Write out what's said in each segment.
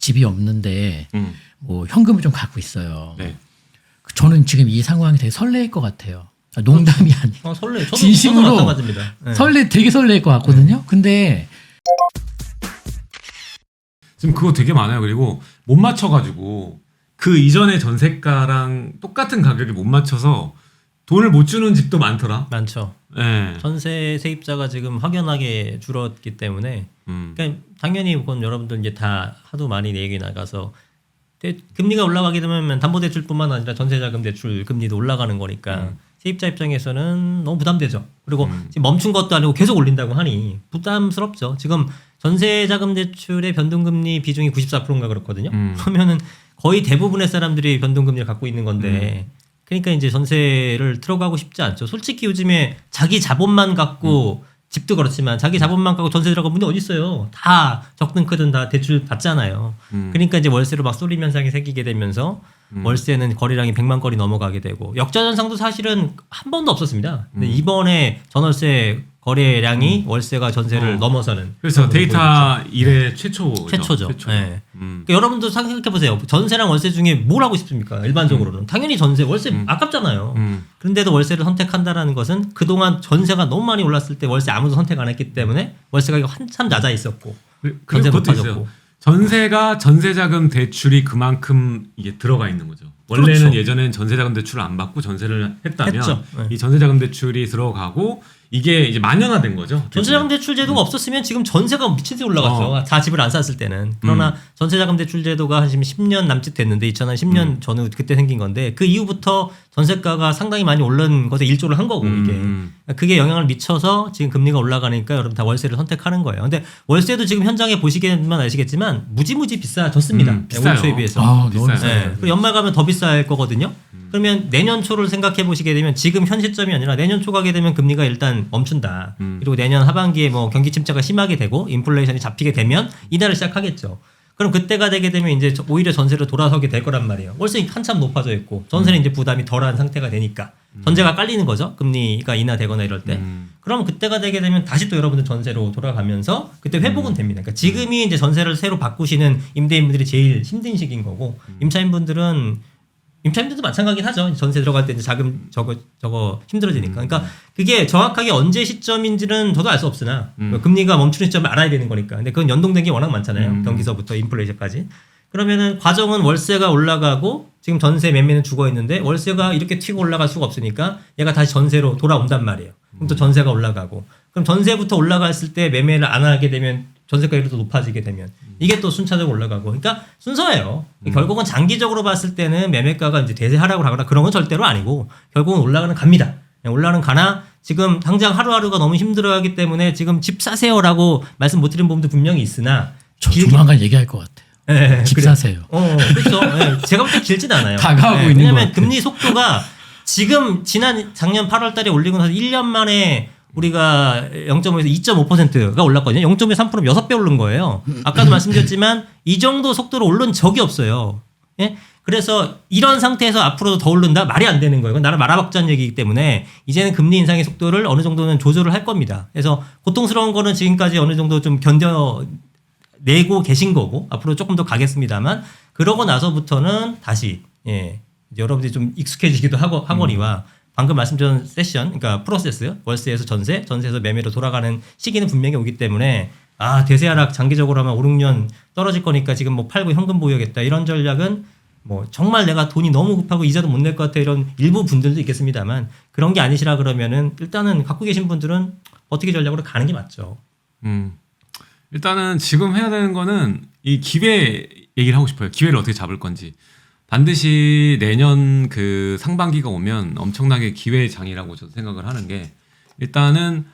집이 없는데 뭐 현금을 좀 갖고 있어요. 네. 저는 지금 이 상황이 되게 설레일 것 같아요. 농담이 아니고 설레. 저도 진심으로 마찬가지입니다. 네. 되게 설레일 것 같거든요. 근데 지금 그거 되게 많아요. 그리고 못 맞춰가지고 그 이전의 전세가랑 똑같은 가격에 못 맞춰서 돈을 못 주는 집도 많더라. 많죠. 네. 전세 세입자가 지금 확연하게 줄었기 때문에 그러니까 당연히 그건 여러분들 이제 다 하도 많이 얘기 나가서 금리가 올라가게 되면 담보대출뿐만 아니라 전세자금 대출 금리도 올라가는 거니까 세입자 입장에서는 너무 부담되죠. 그리고 지금 멈춘 것도 아니고 계속 올린다고 하니 부담스럽죠. 지금 전세자금 대출의 변동금리 비중이 94%인가 그렇거든요. 그러면은 거의 대부분의 사람들이 변동금리를 갖고 있는 건데 그러니까 이제 전세를 들어가고 싶지 않죠. 솔직히 요즘에 자기 자본만 갖고 집도 그렇지만 자기 자본만 갖고 전세 들어가는 분이 어디 있어요. 다 적든 크든 다 대출 받잖아요. 그러니까 이제 월세로 막 쏠림 현상이 생기게 되면서 월세는 거래량이 100만 건이 넘어가게 되고 역전현상도 사실은 한 번도 없었습니다. 근데 이번에 전월세 거래량이 월세가 전세를 넘어서는. 그래서 데이터 이래 최초죠. 최초죠. 네. 그러니까 여러분도 생각해 보세요. 전세랑 월세 중에 뭘 하고 싶습니까? 일반적으로는 당연히 전세, 월세 아깝잖아요. 그런데도 월세를 선택한다라는 것은 그동안 전세가 너무 많이 올랐을 때 월세 아무도 선택 안 했기 때문에 월세 가격이 한참 낮아 있었고 전세 그것도 높아졌고. 있어요. 전세가 전세자금 대출이 그만큼 이게 들어가 있는 거죠. 원래는 그렇죠. 예전엔 전세자금 대출을 안 받고 전세를 했다면 했죠. 네. 이 전세자금 대출이 들어가고 이게 이제 만연화된 거죠. 전세자금 대출 제도가 없었으면 지금 전세가 미친 듯이 올라갔죠. 다 집을 안 샀을 때는. 그러나 전세자금 대출 제도가 한 지금 10년 남짓 됐는데 2010년 전후 그때 생긴 건데 그 이후부터 전세가가 상당히 많이 오른 것에 일조를 한 거고 이게. 그게 영향을 미쳐서 지금 금리가 올라가니까 여러분 다 월세를 선택하는 거예요. 근데 월세도 지금 현장에 보시기만 아시겠지만 무지무지 비싸졌습니다. 비싸요. 올 초에 비해서. 너무 비싸요. 비싸요. 네. 그리고 연말 가면 더 비쌀 거거든요. 그러면 내년 초를 생각해 보시게 되면 지금 현 시점이 아니라 내년 초 가게 되면 금리가 일단 멈춘다. 그리고 내년 하반기에 뭐 경기 침체가 심하게 되고 인플레이션이 잡히게 되면 이달을 시작하겠죠. 그럼 그때가 되게 되면 이제 오히려 전세로 돌아서게 될 거란 말이에요. 월세 한참 높아져 있고 전세는 이제 부담이 덜한 상태가 되니까 전세가 깔리는 거죠. 금리가 인하되거나 이럴 때. 그럼 그때가 되게 되면 다시 또 여러분들 전세로 돌아가면서 그때 회복은 됩니다. 그러니까 지금이 이제 전세를 새로 바꾸시는 임대인분들이 제일 힘든 시기인 거고 임차인들도 마찬가지긴 하죠. 전세 들어갈 때 이제 자금 저거 힘들어지니까. 그러니까 그게 정확하게 언제 시점인지는 저도 알 수 없으나 금리가 멈추는 시점을 알아야 되는 거니까. 근데 그건 연동된 게 워낙 많잖아요. 경기서부터 인플레이션까지. 그러면은 과정은 월세가 올라가고 지금 전세 매매는 죽어 있는데 월세가 이렇게 튀고 올라갈 수가 없으니까 얘가 다시 전세로 돌아온단 말이에요. 그럼 또 전세가 올라가고. 그럼 전세부터 올라갔을 때 매매를 안 하게 되면 전세가율이 더 높아지게 되면 이게 또 순차적으로 올라가고 그러니까 순서예요. 결국은 장기적으로 봤을 때는 매매가가 이제 대세하락을 하거나 그런 건 절대로 아니고 결국은 올라가는 갑니다. 올라가는 가나 지금 당장 하루하루가 너무 힘들어하기 때문에 지금 집 사세요라고 말씀 못 드린 부분도 분명히 있으나 저 조만간 얘기할 것 같아요. 네, 집 그래. 사세요. 그렇죠. 네, 제가 볼 때 길진 않아요. 다가오고 있는 것 왜냐하면 같아요. 금리 속도가 지금 작년 8월 달에 올리고 나서 1년 만에 우리가 0.5에서 2.5%가 올랐거든요. 0.3%면 6배 오른 거예요. 아까도 말씀드렸지만 이 정도 속도로 오른 적이 없어요. 예? 그래서 이런 상태에서 앞으로도 더 오른다? 말이 안 되는 거예요. 이건 나라 말아박자는 얘기이기 때문에 이제는 금리 인상의 속도를 어느 정도는 조절을 할 겁니다. 그래서 고통스러운 거는 지금까지 어느 정도 좀 견뎌내고 계신 거고 앞으로 조금 더 가겠습니다만 그러고 나서부터는 다시 여러분들이 좀 익숙해지기도 하거니와 방금 말씀드린 세션, 그러니까 프로세스, 월세에서 전세, 전세에서 매매로 돌아가는 시기는 분명히 오기 때문에 대세 하락 장기적으로 하면 5, 6년 떨어질 거니까 지금 뭐 팔고 현금 보유하겠다 이런 전략은 뭐 정말 내가 돈이 너무 급하고 이자도 못 낼 것 같아 이런 일부 분들도 있겠습니다만 그런 게 아니시라 그러면은 일단은 갖고 계신 분들은 어떻게 전략으로 가는 게 맞죠. 일단은 지금 해야 되는 거는 이 기회 얘기를 하고 싶어요. 기회를 어떻게 잡을 건지. 반드시 내년 그 상반기가 오면 엄청나게 기회의 장이라고 저도 생각을 하는 게 일단은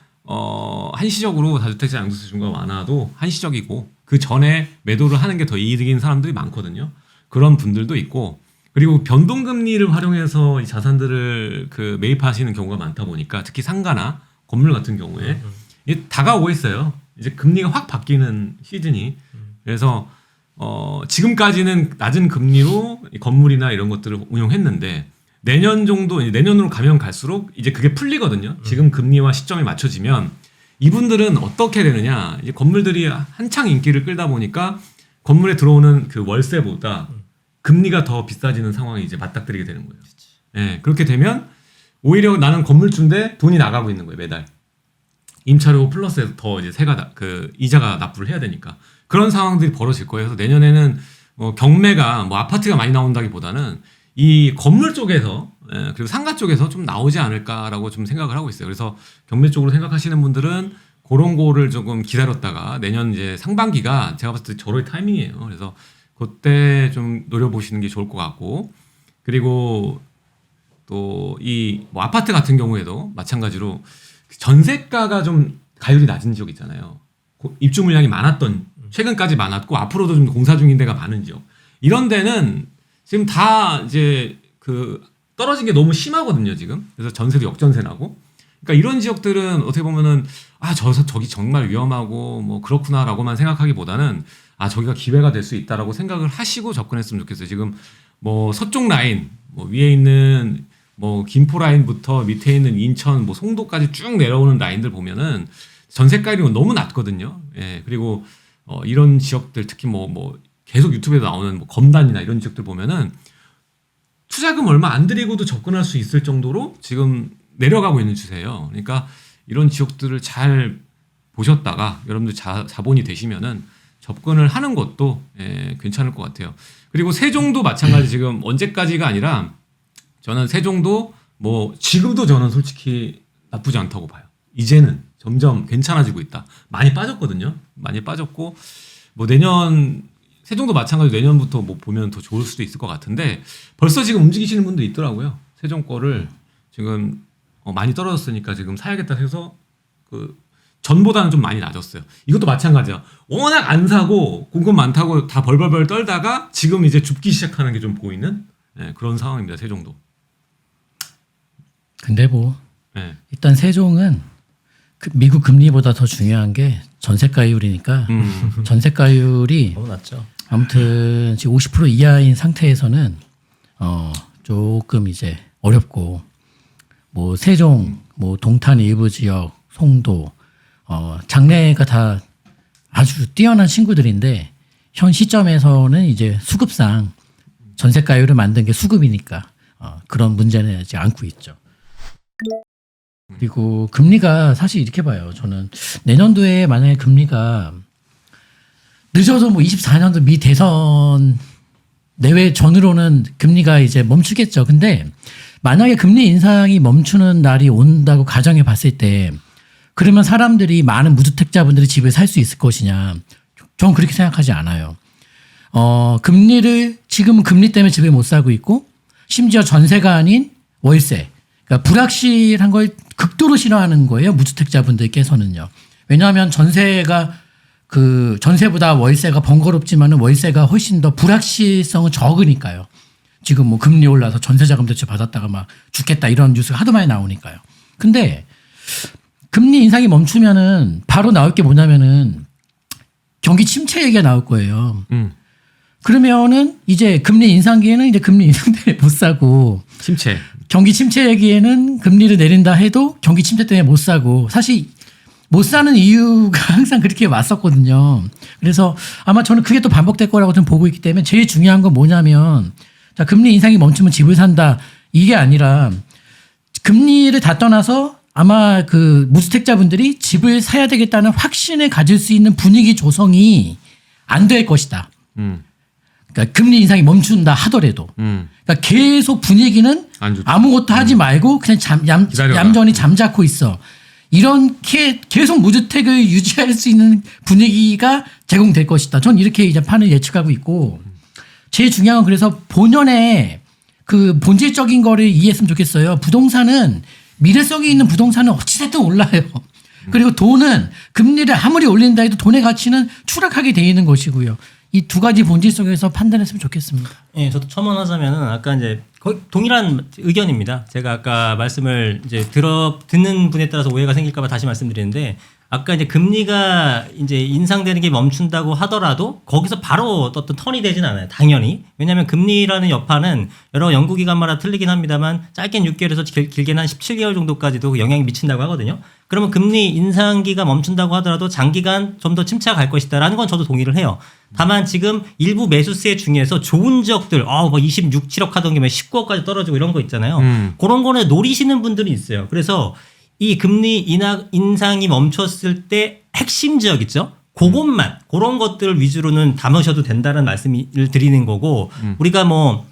한시적으로 다주택자 양도세 중과가 완화도 한시적이고 그 전에 매도를 하는 게 더 이득인 사람들이 많거든요. 그런 분들도 있고 그리고 변동금리를 활용해서 이 자산들을 그 매입하시는 경우가 많다 보니까 특히 상가나 건물 같은 경우에 다가오고 있어요. 이제 금리가 확 바뀌는 시즌이. 그래서 지금까지는 낮은 금리로 건물이나 이런 것들을 운용했는데 내년 정도 내년으로 가면 갈수록 이제 그게 풀리거든요. 지금 금리와 시점이 맞춰지면 이분들은 어떻게 되느냐? 이제 건물들이 한창 인기를 끌다 보니까 건물에 들어오는 그 월세보다 금리가 더 비싸지는 상황이 이제 맞닥뜨리게 되는 거예요. 예, 그렇게 되면 오히려 나는 건물주인데 돈이 나가고 있는 거예요, 매달. 임차료 플러스해서 더 이제 그 이자가 납부를 해야 되니까. 그런 상황들이 벌어질 거예요. 그래서 내년에는 경매가 뭐 아파트가 많이 나온다기보다는 이 건물 쪽에서 그리고 상가 쪽에서 좀 나오지 않을까라고 좀 생각을 하고 있어요. 그래서 경매 쪽으로 생각하시는 분들은 그런 거를 조금 기다렸다가 내년 이제 상반기가 제가 봤을 때 절호의 타이밍이에요. 그래서 그때 좀 노려보시는 게 좋을 것 같고, 그리고 또 이 뭐 아파트 같은 경우에도 마찬가지로 전세가가 좀 가율이 낮은 지역 있잖아요. 입주 물량이 많았던, 최근까지 많았고 앞으로도 좀 공사 중인 데가 많은 지역. 이런 데는 지금 다 이제 그 떨어진 게 너무 심하거든요, 지금. 그래서 전세도 역전세 나고. 그러니까 이런 지역들은 어떻게 보면은 저기 정말 위험하고 뭐 그렇구나라고만 생각하기보다는 저기가 기회가 될 수 있다라고 생각을 하시고 접근했으면 좋겠어요. 지금 뭐 서쪽 라인, 뭐 위에 있는 뭐 김포 라인부터 밑에 있는 인천, 뭐 송도까지 쭉 내려오는 라인들 보면은 전세가율이 너무 낮거든요. 예, 그리고 이런 지역들 특히 뭐 계속 유튜브에 나오는 뭐 검단이나 이런 지역들 보면은 투자금 얼마 안 들이고도 접근할 수 있을 정도로 지금 내려가고 있는 추세예요. 그러니까 이런 지역들을 잘 보셨다가 여러분들 자본이 되시면은 접근을 하는 것도 괜찮을 것 같아요. 그리고 세종도 마찬가지. 지금 언제까지가 아니라 저는 세종도 뭐 지금도 저는 솔직히 나쁘지 않다고 봐요. 이제는 점점 괜찮아지고 있다. 많이 빠졌거든요. 많이 빠졌고 뭐 내년 세종도 마찬가지로 내년부터 뭐 보면 더 좋을 수도 있을 것 같은데 벌써 지금 움직이시는 분도 있더라고요. 세종 거를 지금 많이 떨어졌으니까 지금 사야겠다 해서 그 전보다는 좀 많이 낮았어요. 이것도 마찬가지야. 워낙 안 사고 공급 많다고 다 벌벌벌 떨다가 지금 이제 줍기 시작하는 게 좀 보이는 그런 상황입니다. 세종도. 근데 뭐 일단 세종은 미국 금리보다 더 중요한 게 전세가율이니까 전세가율이 너무 낮죠. 아무튼 지금 50% 이하인 상태에서는 조금 이제 어렵고 뭐 세종, 뭐 동탄 일부 지역, 송도, 장래가 다 아주 뛰어난 친구들인데 현 시점에서는 이제 수급상 전세가율을 만든 게 수급이니까 그런 문제는 아직 안고 있죠. 그리고 금리가 사실 이렇게 봐요. 저는 내년도에 만약에 금리가 늦어도 뭐 24년도 미 대선 내외 전후로는 금리가 이제 멈추겠죠. 근데 만약에 금리 인상이 멈추는 날이 온다고 가정해 봤을 때 그러면 사람들이 많은 무주택자분들이 집을 살 수 있을 것이냐? 저는 그렇게 생각하지 않아요. 금리를 지금은 금리 때문에 집을 못 사고 있고 심지어 전세가 아닌 월세. 그러니까 불확실한 걸 극도로 싫어하는 거예요. 무주택자분들께서는요. 왜냐하면 전세가 그 전세보다 월세가 번거롭지만은 월세가 훨씬 더 불확실성은 적으니까요. 지금 뭐 금리 올라서 전세자금 대출 받았다가 막 죽겠다 이런 뉴스가 하도 많이 나오니까요. 근데 금리 인상이 멈추면은 바로 나올 게 뭐냐면은 경기 침체 얘기가 나올 거예요. 그러면은 이제 금리 인상기에는 이제 금리 인상 때문에 못 사고 침체. 경기 침체 얘기에는 금리를 내린다 해도 경기 침체 때문에 못 사고 사실 못 사는 이유가 항상 그렇게 왔었거든요. 그래서 아마 저는 그게 또 반복될 거라고 좀 보고 있기 때문에 제일 중요한 건 뭐냐면 자, 금리 인상이 멈추면 집을 산다 이게 아니라 금리를 다 떠나서 아마 그 무주택자분들이 집을 사야 되겠다는 확신을 가질 수 있는 분위기 조성이 안 될 것이다. 그러니까 금리 인상이 멈춘다 하더라도 그러니까 계속 분위기는 아무것도 하지 말고 그냥 얌전히 잠자코 있어. 이렇게 계속 무주택을 유지할 수 있는 분위기가 제공될 것이다. 전 이렇게 이제 판을 예측하고 있고 제일 중요한 건 그래서 본연의 그 본질적인 거를 이해했으면 좋겠어요. 부동산은 미래성이 있는 부동산은 어찌됐든 올라요. 그리고 돈은 금리를 아무리 올린다 해도 돈의 가치는 추락하게 돼 있는 것이고요. 이 두 가지 본질 속에서 판단했으면 좋겠습니다. 예, 저도 첨언하자면은 아까 이제 거의 동일한 의견입니다. 제가 아까 말씀을 이제 듣는 분에 따라서 오해가 생길까봐 다시 말씀드리는데 아까 이제 금리가 이제 인상되는 게 멈춘다고 하더라도 거기서 바로 어떤 턴이 되진 않아요. 당연히. 왜냐하면 금리라는 여파는 여러 연구기관마다 틀리긴 합니다만 짧게는 6개월에서 길게는 한 17개월 정도까지도 영향이 미친다고 하거든요. 그러면 금리 인상기가 멈춘다고 하더라도 장기간 좀 더 침체가 갈 것이다라는 건 저도 동의를 해요. 다만 지금 일부 매수세 중에서 좋은 지역들, 뭐 26, 7억 하던 게 19억까지 떨어지고 이런 거 있잖아요. 그런 거는 노리시는 분들이 있어요. 그래서 이 금리 인상이 멈췄을 때 핵심 지역 있죠? 그것만, 그런 것들 위주로는 담으셔도 된다는 말씀을 드리는 거고, 우리가 뭐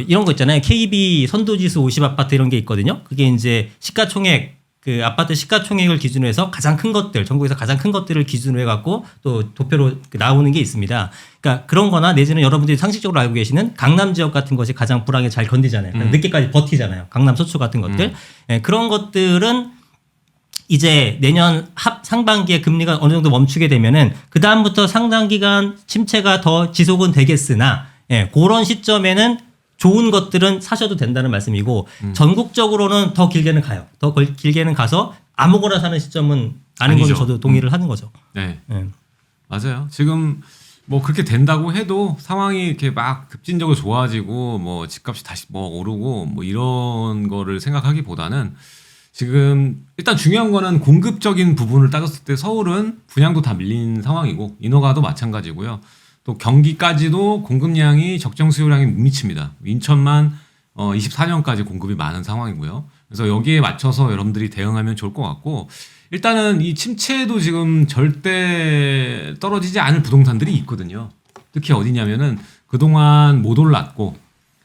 이런 거 있잖아요. KB 선도지수 50 아파트 이런 게 있거든요. 그게 이제 시가총액, 그 아파트 시가총액을 기준으로 해서 가장 큰 것들, 전국에서 가장 큰 것들을 기준으로 해갖고 또 도표로 나오는 게 있습니다. 그러니까 그런 거나 내지는 여러분들이 상식적으로 알고 계시는 강남 지역 같은 것이 가장 불황에 잘 견디잖아요. 늦게까지 버티잖아요. 강남 서초 같은 것들. 예, 그런 것들은 이제 내년 상반기에 금리가 어느 정도 멈추게 되면은 그다음부터 상당 기간 침체가 더 지속은 되겠으나, 예, 그런 시점에는 좋은 것들은 사셔도 된다는 말씀이고, 전국적으로는 더 길게는 가요. 더 길게는 가서 아무거나 사는 시점은 아닌 건 저도 동의를 하는 거죠. 네. 예. 맞아요. 지금 뭐 그렇게 된다고 해도 상황이 이렇게 막 급진적으로 좋아지고 뭐 집값이 다시 뭐 오르고 뭐 이런 거를 생각하기보다는 지금 일단 중요한 거는 공급적인 부분을 따졌을 때 서울은 분양도 다 밀린 상황이고 인허가도 마찬가지고요. 또 경기까지도 공급량이 적정 수요량이 못 미칩니다. 인천만 24년까지 공급이 많은 상황이고요. 그래서 여기에 맞춰서 여러분들이 대응하면 좋을 것 같고, 일단은 이 침체도 지금 절대 떨어지지 않을 부동산들이 있거든요. 특히 어디냐면은 그동안 못 올랐고,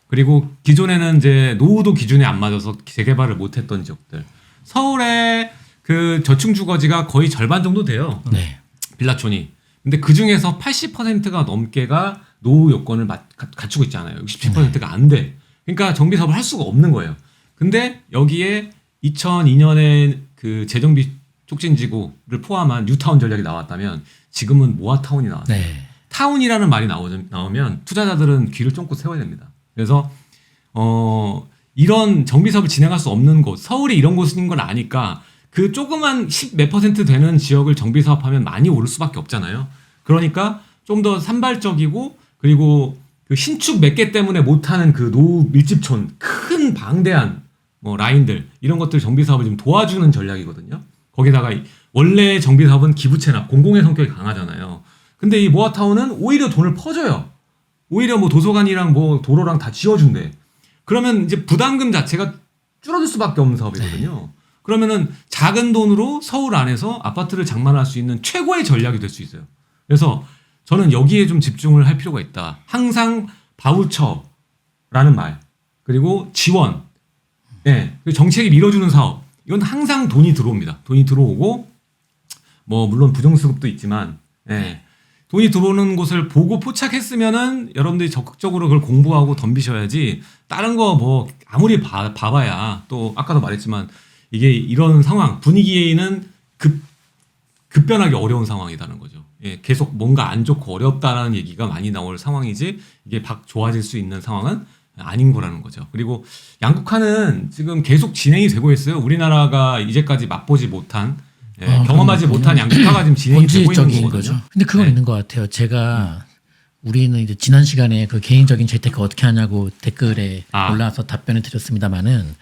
그리고 기존에는 이제 노후도 기준에 안 맞아서 재개발을 못했던 지역들. 서울의 그 저층 주거지가 거의 절반 정도 돼요. 네. 빌라촌이. 근데 그 중에서 80%가 넘게가 노후 요건을 갖추고 있잖아요. 67%가 안 돼. 그러니까 정비 사업을 할 수가 없는 거예요. 근데 여기에 2002년에 그 재정비 촉진지구를 포함한 뉴타운 전략이 나왔다면 지금은 모아타운이 나왔어요. 네. 타운이라는 말이 나오면 투자자들은 귀를 쫑긋 세워야 됩니다. 그래서 이런 정비 사업을 진행할 수 없는 곳, 서울이 이런 곳인 걸 아니까 그 조그만 10몇 % 되는 지역을 정비 사업하면 많이 오를 수밖에 없잖아요. 그러니까 좀 더 산발적이고, 그리고 그 신축 몇 개 때문에 못하는 그 노후 밀집촌, 큰 방대한 뭐 라인들, 이런 것들 정비 사업을 좀 도와주는 전략이거든요. 거기다가 원래 정비 사업은 기부 체납, 공공의 성격이 강하잖아요. 근데 이 모아타운은 오히려 돈을 퍼줘요. 오히려 뭐 도서관이랑 뭐 도로랑 다 지어준대. 그러면 이제 부담금 자체가 줄어들 수밖에 없는 사업이거든요. 그러면은 작은 돈으로 서울 안에서 아파트를 장만할 수 있는 최고의 전략이 될 수 있어요. 그래서 저는 여기에 좀 집중을 할 필요가 있다. 항상 바우처라는 말, 그리고 지원, 예, 정책이 밀어주는 사업, 이건 항상 돈이 들어옵니다. 돈이 들어오고, 뭐 물론 부정수급도 있지만, 예, 돈이 들어오는 곳을 보고 포착했으면은 여러분들이 적극적으로 그걸 공부하고 덤비셔야지. 다른 거 뭐 아무리 봐봐야, 또 아까도 말했지만 이게 이런 상황, 분위기에는 급변하기 어려운 상황이라는 거죠. 예, 계속 뭔가 안 좋고 어렵다라는 얘기가 많이 나올 상황이지, 이게 좋아질 수 있는 상황은 아닌 거라는 거죠. 그리고 양극화는 지금 계속 진행이 되고 있어요. 우리나라가 이제까지 맛보지 못한, 경험하지 못한 양극화가 지금 진행이 되고 있는 거거든요. 근데 그건 네. 있는 것 같아요. 제가 우리는 이제 지난 시간에 그 개인적인 재테크 어떻게 하냐고 댓글에 올라와서 답변을 드렸습니다만은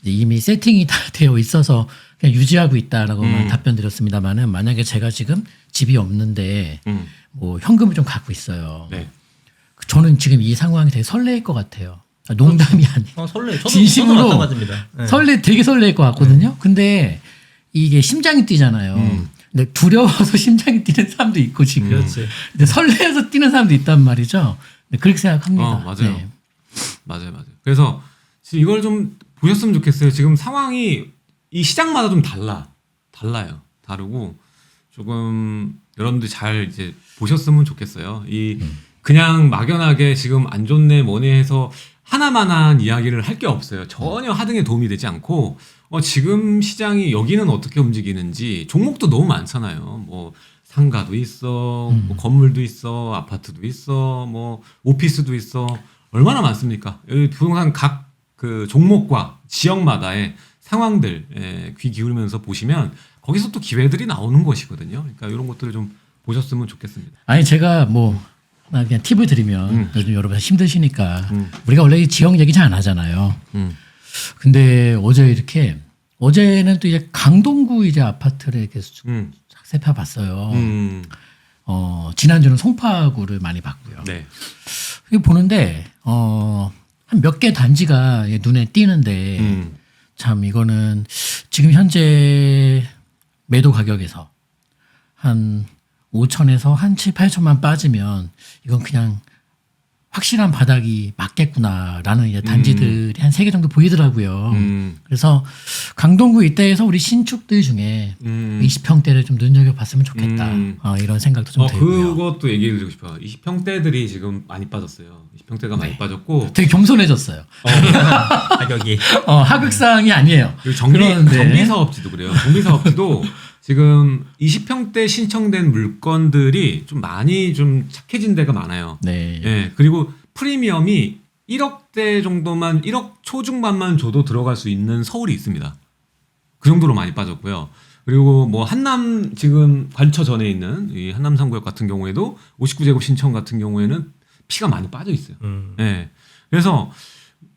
이미 세팅이 다 되어 있어서 그냥 유지하고 있다라고만 답변 드렸습니다만은, 만약에 제가 지금 집이 없는데 뭐 현금을 좀 갖고 있어요. 네. 저는 지금 이 상황이 되게 설레일 것 같아요. 농담이 아니에요. 설레. 저도 진심으로 마찬가지입니다. 네. 되게 설레일 것 같거든요. 근데 이게 심장이 뛰잖아요. 근데 두려워서 심장이 뛰는 사람도 있고 지금. 그렇지. 근데 설레어서 뛰는 사람도 있단 말이죠. 네, 그렇게 생각합니다. 맞아요. 네. 맞아요. 그래서 이걸 좀 보셨으면 좋겠어요. 지금 상황이 이 시장마다 좀 달라요. 다르고 조금 여러분들 잘 이제 보셨으면 좋겠어요. 그냥 막연하게 지금 안 좋네 뭐네 해서 하나만한 이야기를 할 게 없어요. 전혀 하등에 도움이 되지 않고, 지금 시장이 여기는 어떻게 움직이는지, 종목도 너무 많잖아요. 뭐 상가도 있어, 뭐 건물도 있어, 아파트도 있어, 뭐 오피스도 있어, 얼마나 많습니까? 여기 부동산 각 그 종목과 지역마다의 상황들 귀 기울이면서 보시면 거기서 또 기회들이 나오는 것이거든요. 그러니까 이런 것들을 좀 보셨으면 좋겠습니다. 아니 제가 뭐 그냥 팁을 드리면 요즘 여러분 힘드시니까 우리가 원래 이 지역 얘기 잘 안 하잖아요. 근데 어제는 또 이제 강동구 이제 아파트를 이렇게 살펴봤어요. 지난주는 송파구를 많이 봤고요. 네. 이거 보는데 한 몇 개 단지가 눈에 띄는데 참 이거는 지금 현재 매도 가격에서 한 5천에서 한 7, 8천만 빠지면 이건 그냥 확실한 바닥이 맞겠구나라는 이제 단지들이 한 3개 정도 보이더라고요. 그래서 강동구 이때에서 우리 신축들 중에 20평대를 좀 눈여겨봤으면 좋겠다. 이런 생각도 좀 들고요. 그것도 얘기해 드리고 싶어요. 20평대들이 지금 많이 빠졌어요. 20평대가 많이 빠졌고 되게 겸손해졌어요. 가격이. 하극상이 아니에요. 그리고 그런데 정비사업지도 그래요. 정비사업지도 지금 20평대 신청된 물건들이 좀 많이 좀 착해진 데가 많아요. 네. 예, 그리고 프리미엄이 1억대 정도만 1억 초중반만 줘도 들어갈 수 있는 서울이 있습니다. 그 정도로 많이 빠졌고요. 그리고 뭐 한남 지금 관처 전에 있는 이 한남 3구역 같은 경우에도 59제곱 신청 같은 경우에는 피가 많이 빠져 있어요. 예. 그래서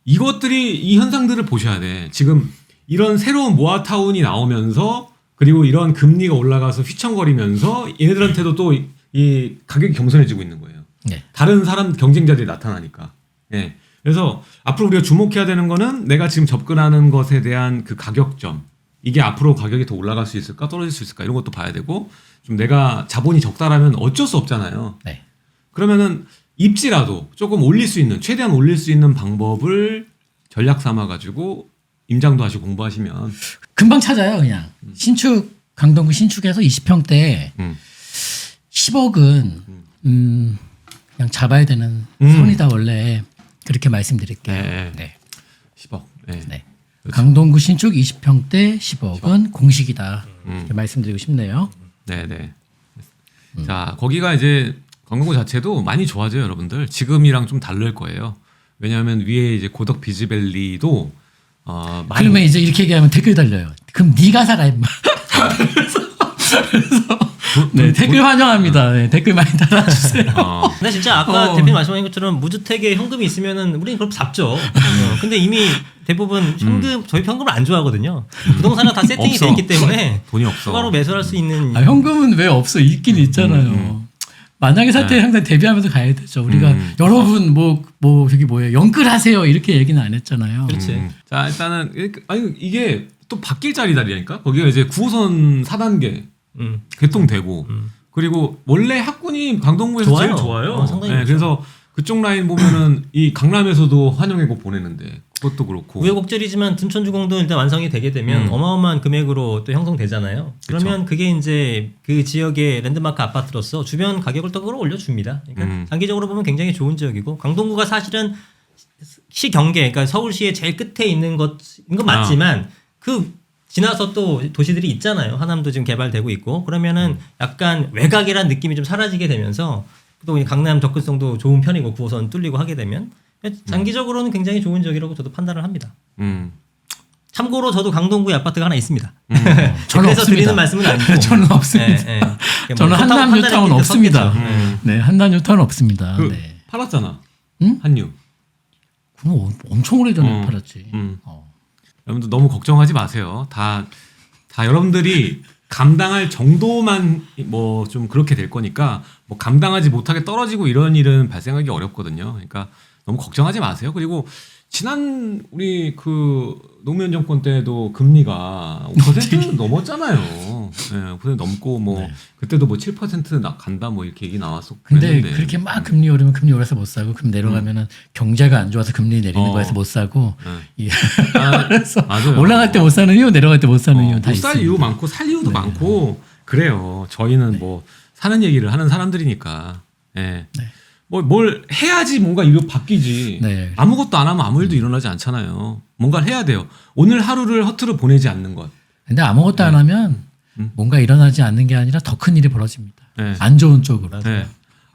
이것들이 이 현상들을 보셔야 돼. 지금 이런 새로운 모아타운이 나오면서 그리고 이런 금리가 올라가서 휘청거리면서 얘네들한테도 또 이 가격이 겸손해지고 있는 거예요. 네. 다른 사람 경쟁자들이 나타나니까. 예. 그래서 앞으로 우리가 주목해야 되는 거는 내가 지금 접근하는 것에 대한 그 가격점. 이게 앞으로 가격이 더 올라갈 수 있을까 떨어질 수 있을까 이런 것도 봐야 되고 좀 내가 자본이 적다라면 어쩔 수 없잖아요. 네. 그러면은 입지라도 조금 올릴 수 있는 최대한 올릴 수 있는 방법을 전략 삼아 가지고 임장도 하시고 공부하시면 금방 찾아요, 그냥. 강동구 신축에서 20평대 10억은 그냥 잡아야 되는 선이다 원래 그렇게 말씀드릴게요. 네. 네. 10억. 네. 네. 강동구 신축 20평대 10억은 공식이다. 이렇게 말씀드리고 싶네요. 네네. 자, 거기가 이제 강동구 자체도 많이 좋아져요, 여러분들. 지금이랑 좀 다를 거예요. 왜냐하면 위에 이제 고덕 비즈밸리도 많이 그러면 이제 이렇게 얘기하면 댓글 달려요. 그럼 네가 사라 임마. 그래서 네, 댓글 환영합니다. 네, 댓글 많이 달아주세요. 근데 진짜 아까 대표님 말씀하신 것처럼 무주택에 현금이 있으면은 우리는 그럼 잡죠. 근데 이미 대부분 저희 현금을 안 좋아하거든요. 부동산은 다 세팅이 없어. 돼 있기 때문에 돈이 없어. 추가로 매수할 수 있는 현금은 왜 없어? 있긴 있잖아요. 만약에 살 때 항상 대비하면서 가야 되죠. 우리가 여러분 저기 뭐예요? 영끌하세요 이렇게 얘기는 안 했잖아요. 그렇지. 자, 일단은 이게 또 바뀔 자리다니까. 거기가 이제 9호선 4단계 개통되고 그리고 원래 학군이 강동구에서 좋아요. 제일 좋아요. 상당히 네, 좋죠. 그래서 그쪽 라인 보면은 이 강남에서도 환영회고 보내는데 그것도 그렇고. 우여곡절이지만 둔촌주공도 일단 완성이 되게 되면 어마어마한 금액으로 또 형성되잖아요. 그러면 그게 이제 그 지역의 랜드마크 아파트로서 주변 가격을 또 끌어올려 줍니다. 그러니까 장기적으로 보면 굉장히 좋은 지역이고 강동구가 사실은 시 경계, 그러니까 서울시의 제일 끝에 있는 건 맞지만 그 지나서 또 도시들이 있잖아요. 하남도 지금 개발되고 있고 그러면은 약간 외곽이란 느낌이 좀 사라지게 되면서 또 강남 접근성도 좋은 편이고 9호선 뚫리고 하게 되면 장기적으로는 굉장히 좋은 지역이라고 저도 판단을 합니다. 참고로 저도 강동구에 아파트가 하나 있습니다. 저는 그래서 없습니다. 드리는 말씀은 아니고 저는 없습니다. 네, 네. 저는 뭐 한남 판단의 뉴타운 길도 없습니다. 섰겠죠. 네, 한남 뉴타운 없습니다. 그 네. 팔았잖아. 응? 한유. 그럼 엄청 오래전에 팔았지. 여러분들 너무 걱정하지 마세요. 다 여러분들이 감당할 정도만 뭐 좀 그렇게 될 거니까 뭐 감당하지 못하게 떨어지고 이런 일은 발생하기 어렵거든요. 그러니까 너무 걱정하지 마세요. 그리고 지난 우리 그 노무현 정권 때도 금리가 5% 넘었잖아요. 네, 5% 넘고 뭐 그때도 뭐 7% 간다 뭐 이렇게 얘기 나왔었고. 근데 그랬는데. 그렇게 막 금리 오르면 금리 올라서 못 사고 금리 내려가면은 경제가 안 좋아서 금리 내리는 거에서 못 사고 예. 그래서 맞아요. 올라갈 때 못 사는 이유 내려갈 때 못 사는 이유 다 못살 있습니다. 이유 많고 살 이유도 많고 그래요. 저희는 뭐 사는 얘기를 하는 사람들이니까. 예. 뭘 해야지 뭔가 이거 바뀌지. 네. 아무것도 안 하면 아무 일도 일어나지 않잖아요. 뭔가를 해야 돼요. 오늘 하루를 허투루 보내지 않는 것. 근데 아무것도 안 하면 뭔가 일어나지 않는 게 아니라 더 큰 일이 벌어집니다. 네. 안 좋은 쪽으로. 네.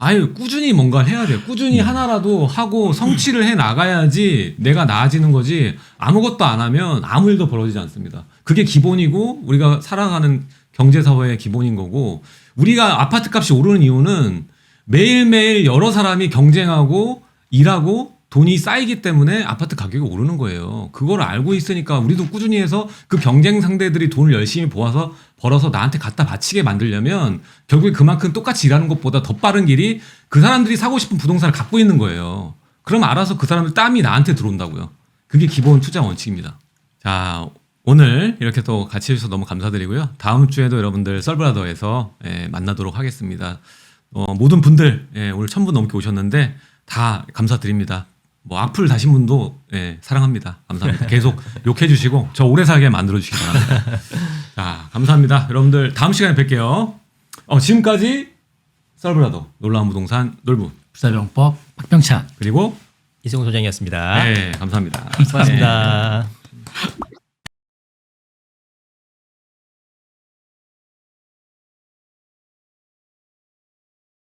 아유 꾸준히 뭔가를 해야 돼요. 꾸준히 하나라도 하고 성취를 해 나가야지 내가 나아지는 거지 아무것도 안 하면 아무 일도 벌어지지 않습니다. 그게 기본이고 우리가 살아가는 경제사회의 기본인 거고 우리가 아파트 값이 오르는 이유는 매일매일 여러 사람이 경쟁하고 일하고 돈이 쌓이기 때문에 아파트 가격이 오르는 거예요. 그걸 알고 있으니까 우리도 꾸준히 해서 그 경쟁 상대들이 돈을 열심히 벌어서 나한테 갖다 바치게 만들려면 결국에 그만큼 똑같이 일하는 것보다 더 빠른 길이 그 사람들이 사고 싶은 부동산을 갖고 있는 거예요. 그럼 알아서 그 사람들 땀이 나한테 들어온다고요. 그게 기본 투자 원칙입니다. 자, 오늘 이렇게 또 같이 해주셔서 너무 감사드리고요. 다음 주에도 여러분들 썰브라더에서 만나도록 하겠습니다. 모든 분들 오늘 1000분 넘게 오셨는데 다 감사드립니다. 뭐 악플 다신 분도 사랑합니다. 감사합니다. 계속 욕해 주시고 저 오래 살게 만들어 주시기 바랍니다. 자, 감사합니다. 여러분들 다음 시간에 뵐게요. 지금까지 썰브라더 놀라운 부동산 놀부 부사병법 박병찬 그리고 이승훈 소장이었습니다. 네, 감사합니다. 고맙습니다.